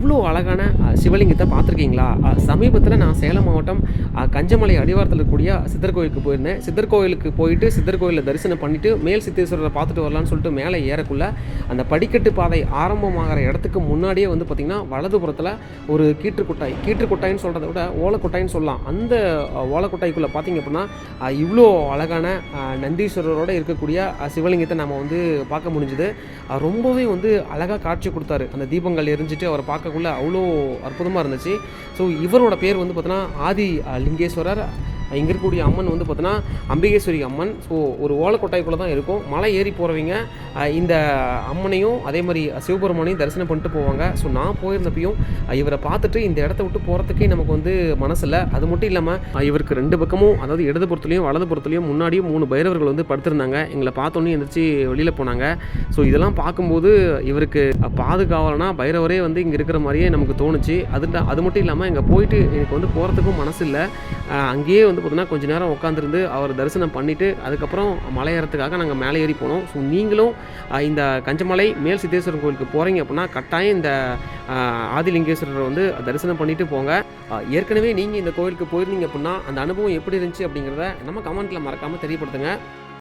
இவ்வளோ அழகான சிவலிங்கத்தை பார்த்துருக்கீங்களா? சமீபத்தில நான் சேலம் மாவட்டம் கஞ்சமலை அடிவாரத்தில் இருக்கக்கூடிய சித்தர் கோயிலுக்கு போயிருந்தேன். சித்தர் கோயிலுக்கு போயிட்டு சித்தர் கோயிலில் தரிசனம் பண்ணிவிட்டு மேல் சித்தேஸ்வரரை பார்த்துட்டு வரலான்னு சொல்லிட்டு மேலே ஏறக்குள்ள அந்த படிக்கட்டு பாதை ஆரம்பமாகிற இடத்துக்கு முன்னாடியே வந்து பார்த்திங்கன்னா வலதுபுறத்தில் ஒரு கீற்றுக்கொட்டாயின்னு சொல்கிறத விட ஓலக்கொட்டாயின்னு சொல்லலாம். அந்த ஓலக்கொட்டாய்க்குள்ளே பார்த்திங்க அப்படின்னா இவ்வளோ அழகான நந்தீஸ்வரரோடு இருக்கக்கூடிய சிவலிங்கத்தை நம்ம வந்து பார்க்க முடிஞ்சுது. ரொம்பவே வந்து அழகாக காட்சி கொடுத்தாரு. அந்த தீபங்கள் எரிஞ்சிட்டு அவரை பார்க்கக்குள்ள அவ்வளோ அற்புதமாக இருந்துச்சு. ஸோ இவரோட பேர் வந்து பார்த்தோன்னா ஆதி லிங்கேஸ்வரர். இங்கே இருக்கக்கூடிய அம்மன் வந்து பார்த்தோன்னா அம்பிகேஸ்வரி அம்மன். ஸோ ஒரு ஓலக்கொட்டாய்க்குள்ளே தான் இருக்கும். மலை ஏறி போகிறவங்க இந்த அம்மனையும் அதே மாதிரி சிவபெருமானையும் தரிசனம் பண்ணிட்டு போவாங்க. ஸோ நான் போயிருந்தப்பையும் இவரை பார்த்துட்டு இந்த இடத்த விட்டு போகிறதுக்கே நமக்கு வந்து மனசில்ல. அது மட்டும் இல்லாமல் இவருக்கு 2 பக்கமும், அதாவது இடதுபுறத்துலையும் வலதுபுறத்துலையும் முன்னாடியும் 3 பைரவர்கள் வந்து படுத்திருந்தாங்க. எங்களை பார்த்தோன்னே எந்திரிச்சு வெளியில் போனாங்க. ஸோ இதெல்லாம் பார்க்கும்போது இவருக்கு பாதுகாவலனா பைரவரே வந்து இங்கே இருக்கிற மாதிரியே நமக்கு தோணுச்சு. அது மட்டும் இல்லாமல் இங்கே போயிட்டு எனக்கு வந்து போகிறதுக்கும் மனசு இல்லை. அங்கேயே வந்து பார்த்தீங்கன்னா கொஞ்சம் நேரம் உட்காந்துருந்து அவர் தரிசனம் பண்ணிவிட்டு அதுக்கப்புறம் மலை ஏறத்துக்காக நாங்கள் மேலே ஏறி போனோம். ஸோ நீங்களும் இந்த கஞ்சமலை மேல் சித்தேஸ்வரர் கோயிலுக்கு போகிறீங்க அப்படின்னா கட்டாயம் இந்த ஆதிலிங்கேஸ்வரரை வந்து தரிசனம் பண்ணிவிட்டு போங்க. ஏற்கனவே நீங்கள் இந்த கோயிலுக்கு போயிருந்தீங்க அப்படின்னா அந்த அனுபவம் எப்படி இருந்துச்சு அப்படிங்கிறத நம்ம கமெண்ட்டில் மறக்காமல் தெரியப்படுத்துங்க.